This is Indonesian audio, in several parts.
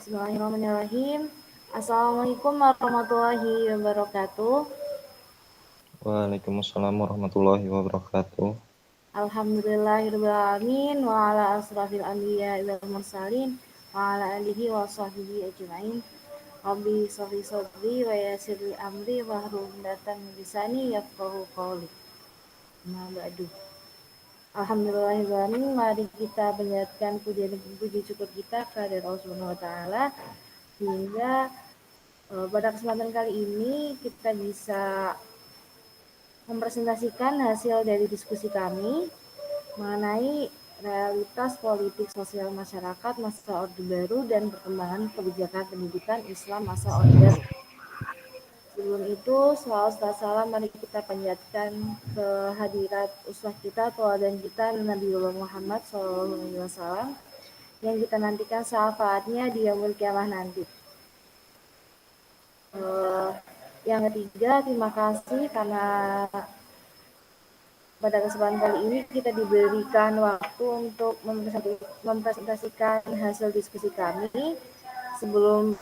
Bismillahirrahmanirrahim. Assalamualaikum warahmatullahi wabarakatuh. Waalaikumsalam warahmatullahi wabarakatuh. Alhamdulillahirrahmanirrahim. Wa ala asrafil anbiya wal mursalin wa ala alihi wa sahbihi ajma'in. Rabbi sholli sholli wa yassirli amri wa hlul 'uqdatam min lisani yafqahu qawli. Amma ba'du. Alhamdulillahirrahmanirrahim. Mari kita panjatkan puji syukur kita kepada Allah Subhanahu wa taala hingga pada kesempatan kali ini kita bisa mempresentasikan hasil dari diskusi kami mengenai realitas politik sosial masyarakat masa Orde Baru dan perkembangan kebijakan pendidikan Islam masa Orde Baru. Sebelum itu, salawat salam mari kita panjatkan kehadirat uswah kita, tauladan kita Nabiullah Muhammad SAW yang kita nantikan syafaatnya di yaumul kiamah nanti. Yang ketiga, terima kasih karena pada kesempatan kali ini kita diberikan waktu untuk mempresentasikan hasil diskusi kami. Sebelum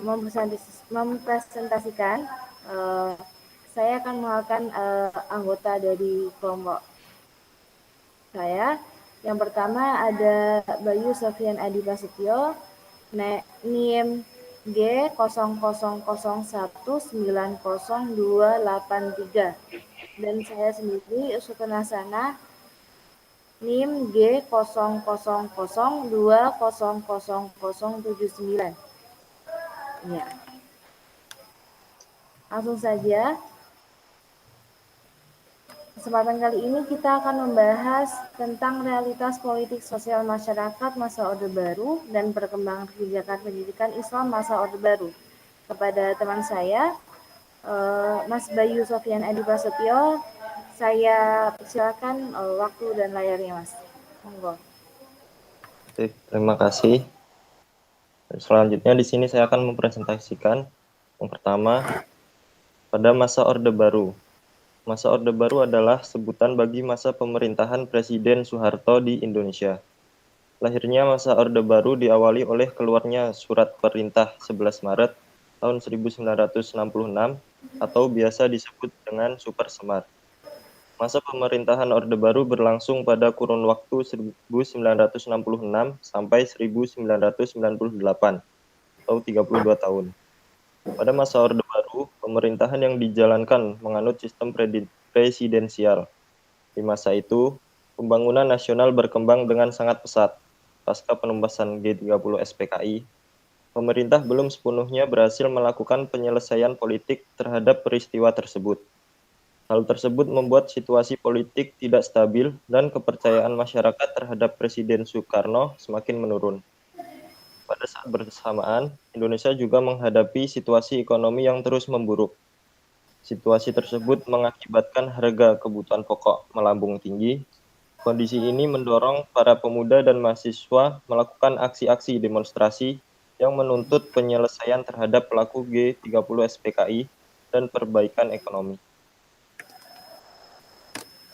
mempresentasikan, saya akan mengenalkan anggota dari kelompok saya. Yang pertama ada Bayu Sofian Adi Prasetyo, NIM G00190283, dan saya sendiri Usutun Hasanah NIM G0002000079. Ya. Langsung saja. Kesempatan kali ini kita akan membahas tentang realitas politik sosial masyarakat masa Orde Baru dan perkembangan kebijakan pendidikan Islam masa Orde Baru. Kepada teman saya, Mas Bayu Sofian Adi Prasetyo, saya silakan waktu dan layarnya, Mas. Monggo. Oke, terima kasih. Selanjutnya di sini saya akan mempresentasikan yang pertama pada masa Orde Baru. Masa Orde Baru adalah sebutan bagi masa pemerintahan Presiden Soeharto di Indonesia. Lahirnya masa Orde Baru diawali oleh keluarnya Surat Perintah 11 Maret tahun 1966 atau biasa disebut dengan Super Semar. Masa pemerintahan Orde Baru berlangsung pada kurun waktu 1966 sampai 1998 atau 32 tahun. Pada masa Orde Baru, pemerintahan yang dijalankan menganut sistem presidensial. Di masa itu, pembangunan nasional berkembang dengan sangat pesat. Pasca penumpasan G30 SPKI, pemerintah belum sepenuhnya berhasil melakukan penyelesaian politik terhadap peristiwa tersebut. Hal tersebut membuat situasi politik tidak stabil dan kepercayaan masyarakat terhadap Presiden Soekarno semakin menurun. Pada saat bersamaan, Indonesia juga menghadapi situasi ekonomi yang terus memburuk. Situasi tersebut mengakibatkan harga kebutuhan pokok melambung tinggi. Kondisi ini mendorong para pemuda dan mahasiswa melakukan aksi-aksi demonstrasi yang menuntut penyelesaian terhadap pelaku G30 SPKI dan perbaikan ekonomi.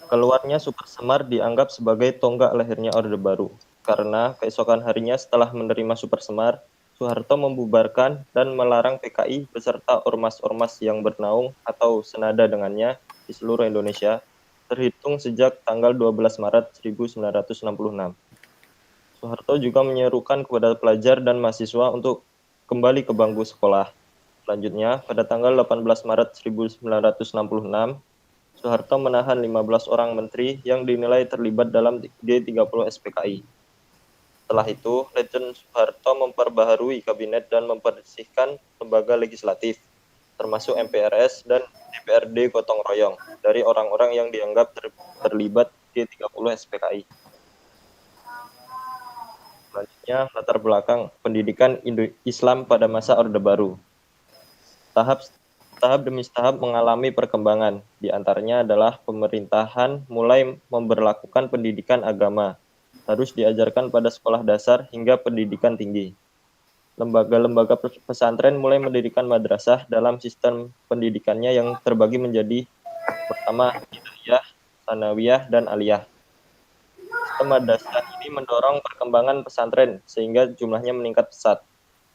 Keluarnya Super Semar dianggap sebagai tonggak lahirnya Orde Baru, karena keesokan harinya setelah menerima Super Semar, Soeharto membubarkan dan melarang PKI beserta ormas-ormas yang bernaung atau senada dengannya di seluruh Indonesia, terhitung sejak tanggal 12 Maret 1966. Soeharto juga menyerukan kepada pelajar dan mahasiswa untuk kembali ke bangku sekolah. Selanjutnya, pada tanggal 18 Maret 1966, Soeharto menahan 15 orang menteri yang dinilai terlibat dalam G30 SPKI. Setelah itu, Letjen Soeharto memperbaharui kabinet dan membersihkan lembaga legislatif, termasuk MPRS dan DPRD gotong royong, dari orang-orang yang dianggap terlibat G30 SPKI. Selanjutnya, latar belakang pendidikan Islam pada masa Orde Baru. Tahap demi tahap mengalami perkembangan, di antaranya adalah pemerintahan mulai memberlakukan pendidikan agama, harus diajarkan pada sekolah dasar hingga pendidikan tinggi. Lembaga-lembaga pesantren mulai mendirikan madrasah dalam sistem pendidikannya yang terbagi menjadi pertama Hidayah, Tsanawiyah, dan Aliyah. Sistem madrasah ini mendorong perkembangan pesantren sehingga jumlahnya meningkat pesat.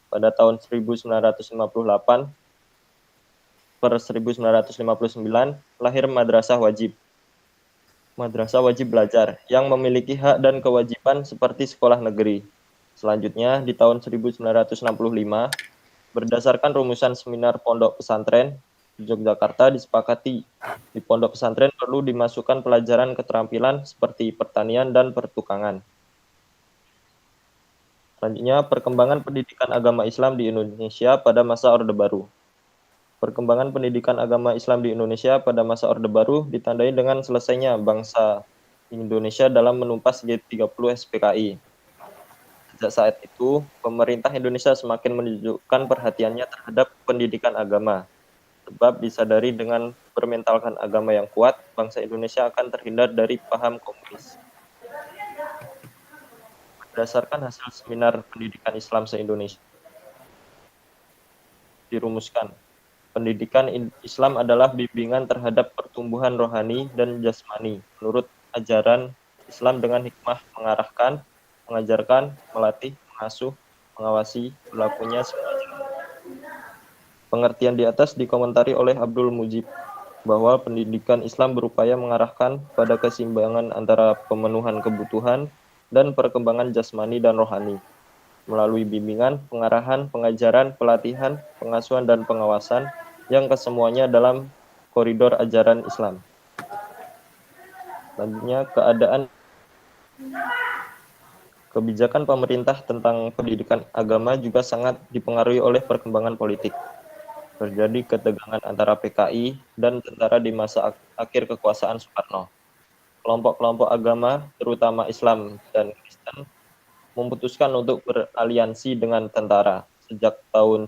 pada tahun 1958 per 1959 lahir madrasah wajib. Madrasah wajib belajar yang memiliki hak dan kewajiban seperti sekolah negeri. Selanjutnya, di tahun 1965, berdasarkan rumusan seminar pondok pesantren di Yogyakarta disepakati di pondok pesantren perlu dimasukkan pelajaran keterampilan seperti pertanian dan pertukangan. Selanjutnya, perkembangan pendidikan agama Islam di Indonesia pada masa Orde Baru. Perkembangan pendidikan agama Islam di Indonesia pada masa Orde Baru ditandai dengan selesainya bangsa Indonesia dalam menumpas G30 SPKI. Sejak saat itu, pemerintah Indonesia semakin menunjukkan perhatiannya terhadap pendidikan agama. Sebab disadari dengan bermentalkan agama yang kuat, bangsa Indonesia akan terhindar dari paham komunis. Berdasarkan hasil seminar pendidikan Islam se-Indonesia, dirumuskan pendidikan Islam adalah bimbingan terhadap pertumbuhan rohani dan jasmani menurut ajaran Islam dengan hikmah mengarahkan, mengajarkan, melatih, mengasuh, mengawasi berlakunya semua ajaran. Pengertian di atas dikomentari oleh Abdul Mujib bahwa pendidikan Islam berupaya mengarahkan pada keseimbangan antara pemenuhan kebutuhan dan perkembangan jasmani dan rohani melalui bimbingan, pengarahan, pengajaran, pelatihan, pengasuhan, dan pengawasan yang kesemuanya dalam koridor ajaran Islam. Selanjutnya, kebijakan pemerintah tentang pendidikan agama juga sangat dipengaruhi oleh perkembangan politik. Terjadi ketegangan antara PKI dan tentara di masa akhir kekuasaan Soekarno. Kelompok-kelompok agama, terutama Islam dan Kristen, memutuskan untuk beraliansi dengan tentara. Sejak tahun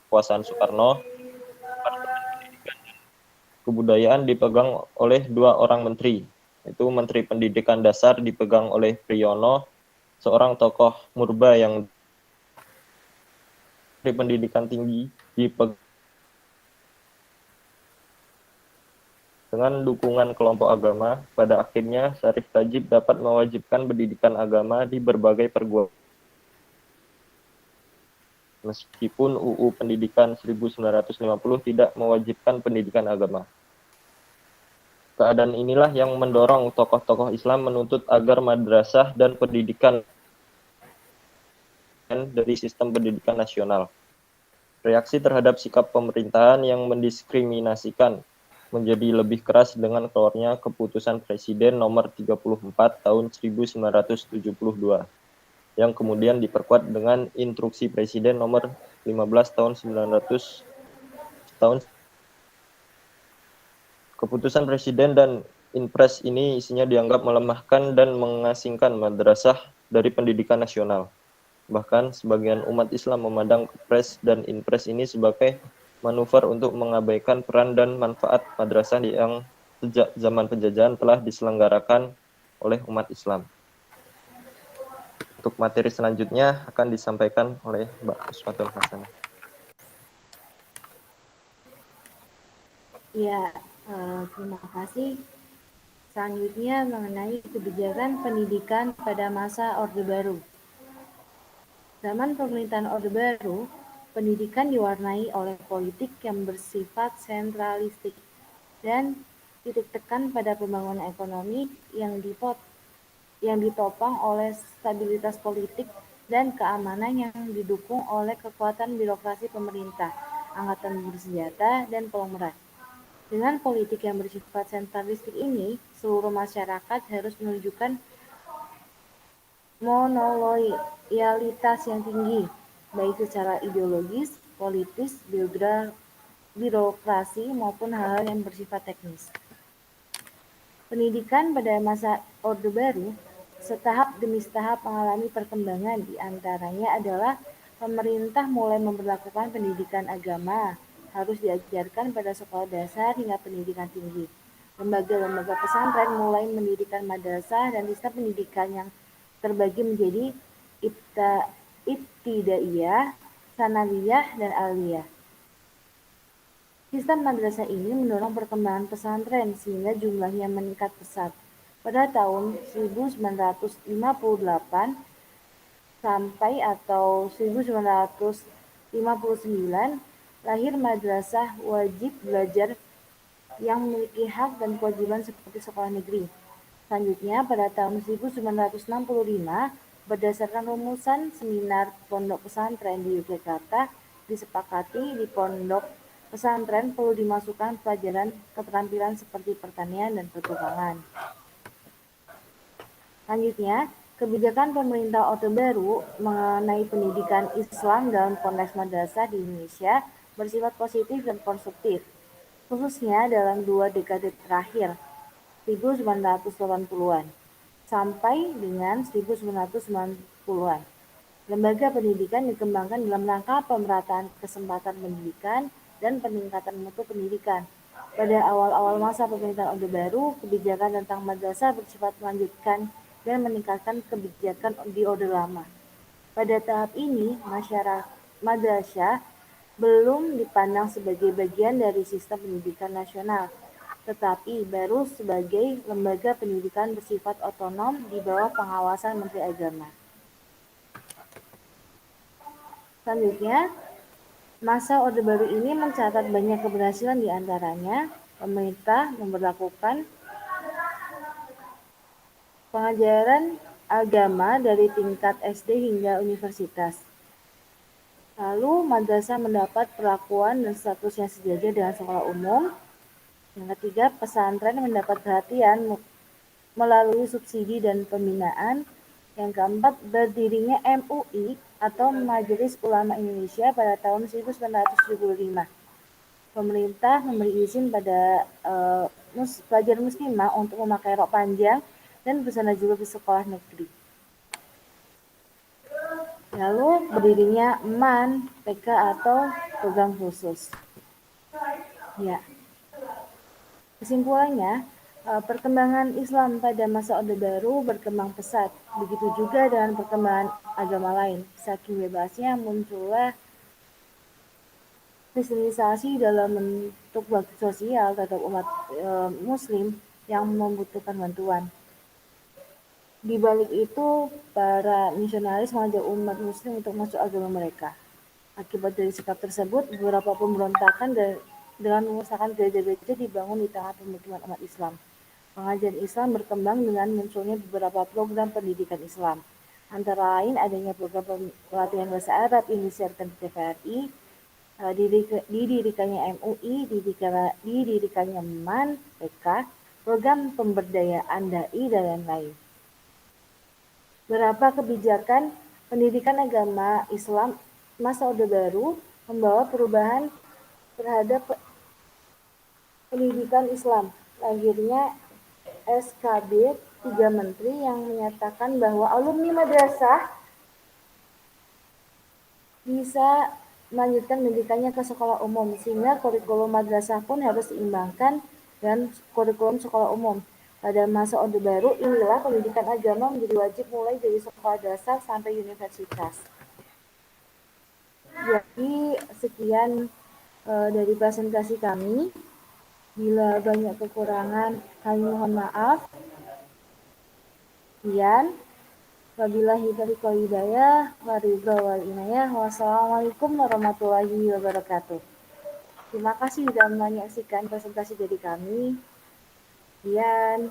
kekuasaan Soekarno, Departemen Pendidikan dan Kebudayaan dipegang oleh dua orang menteri, yaitu Menteri Pendidikan Dasar dipegang oleh Priyono, seorang tokoh Murba yang Menteri Pendidikan Tinggi dipegang dengan dukungan kelompok agama. Pada akhirnya, Syarif Tajib dapat mewajibkan pendidikan agama di berbagai perguruan. Meskipun UU Pendidikan 1950 tidak mewajibkan pendidikan agama. Keadaan inilah yang mendorong tokoh-tokoh Islam menuntut agar madrasah dan pendidikan dari sistem pendidikan nasional. Reaksi terhadap sikap pemerintahan yang mendiskriminasikan menjadi lebih keras dengan keluarnya keputusan Presiden nomor 34 tahun 1972 yang kemudian diperkuat dengan instruksi Presiden nomor 15 tahun 900 tahun. Keputusan Presiden dan Inpres ini isinya dianggap melemahkan dan mengasingkan madrasah dari pendidikan nasional. Bahkan sebagian umat Islam memandang Kepres dan Inpres ini sebagai manuver untuk mengabaikan peran dan manfaat madrasah yang sejak zaman penjajahan telah diselenggarakan oleh umat Islam. Untuk materi selanjutnya akan disampaikan oleh Mbak Uswatul Hasanah. Ya, terima kasih. Selanjutnya mengenai kebijakan pendidikan pada masa Orde Baru. Zaman pemerintahan Orde Baru, pendidikan diwarnai oleh politik yang bersifat sentralistik dan titik tekan pada pembangunan ekonomi yang ditopang oleh stabilitas politik dan keamanan yang didukung oleh kekuatan birokrasi pemerintah, angkatan bersenjata, dan konglomerat. Dengan politik yang bersifat sentralistik ini, seluruh masyarakat harus menunjukkan monoloyalitas yang tinggi, baik secara ideologis, politis, birokrasi, maupun hal-hal yang bersifat teknis. Pendidikan pada masa Orde Baru setahap demi setahap mengalami perkembangan, di antaranya adalah pemerintah mulai memperlakukan pendidikan agama harus diajarkan pada sekolah dasar hingga pendidikan tinggi. Lembaga-lembaga pesantren mulai mendirikan madrasah dan sistem pendidikan yang terbagi menjadi ibtidaiyah, sanawiyah, dan aliyah. Sistem madrasah ini mendorong perkembangan pesantren sehingga jumlahnya meningkat pesat. Pada tahun 1958, sampai atau 1959 lahir madrasah wajib belajar yang memiliki hak dan kewajiban seperti sekolah negeri. Selanjutnya, pada tahun 1965, berdasarkan rumusan seminar pondok pesantren di Yogyakarta, disepakati di pondok pesantren perlu dimasukkan pelajaran keterampilan seperti pertanian dan pertukangan. Selanjutnya, kebijakan pemerintah Orde Baru mengenai pendidikan Islam dalam konteks madrasah di Indonesia bersifat positif dan konstruktif, khususnya dalam 2 dekade terakhir, 1980-an sampai dengan 1990-an. Lembaga pendidikan dikembangkan dalam rangka pemerataan kesempatan pendidikan dan peningkatan mutu pendidikan. Pada awal-awal masa pemerintahan Orde Baru, kebijakan tentang madrasah bersifat melanjutkan dan meningkatkan kebijakan di Orde Lama. Pada tahap ini, masyarakat madrasah belum dipandang sebagai bagian dari sistem pendidikan nasional, tetapi baru sebagai lembaga pendidikan bersifat otonom di bawah pengawasan Menteri Agama. Selanjutnya, masa Orde Baru ini mencatat banyak keberhasilan, di antaranya pemerintah memberlakukan pengajaran agama dari tingkat SD hingga universitas. Lalu, madrasah mendapat perlakuan dan status yang sejajar dengan sekolah umum. Yang ketiga, pesantren mendapat perhatian melalui subsidi dan pembinaan. Yang keempat, berdirinya MUI atau Majelis Ulama Indonesia pada tahun 1975. Pemerintah memberi izin pada pelajar muslimah untuk memakai rok panjang dan busana juga di sekolah negeri. Lalu berdirinya MAN, PK atau program khusus. Ya, kesimpulannya, perkembangan Islam pada masa Orde Baru berkembang pesat. Begitu juga dengan perkembangan agama lain. Saking bebasnya muncullah kristenisasi dalam bentuk bakti sosial terhadap umat Muslim yang membutuhkan bantuan. Di balik itu, para misionaris mengajak umat Muslim untuk masuk agama mereka. Akibat dari sikap tersebut, beberapa pemberontakan dengan memusnahkan gereja-gereja dibangun di tengah pemukiman umat Islam. Pengajaran Islam berkembang dengan munculnya beberapa program pendidikan Islam. Antara lain adanya program pelatihan bahasa Arab yang disiarkan di TVRI, didirikannya MUI, didirikannya MAN, PK, program pemberdayaan dai, dan lain-lain. Beberapa kebijakan pendidikan agama Islam masa Orde Baru membawa perubahan terhadap pendidikan Islam. Lahirnya SKB 3 Menteri yang menyatakan bahwa alumni madrasah bisa melanjutkan pendidikannya ke sekolah umum, sehingga kurikulum madrasah pun harus seimbangkan dengan kurikulum sekolah umum. Pada masa Orde Baru, inilah pendidikan agama menjadi wajib mulai dari sekolah dasar sampai universitas. Jadi, sekian dari presentasi kami. Bila banyak kekurangan, kami mohon maaf. Sekian. Wabillahi taufiq wal hidayah, waridho wal inayah. Wassalamualaikum warahmatullahi wabarakatuh. Terima kasih sudah menyaksikan presentasi dari kami. Sekian.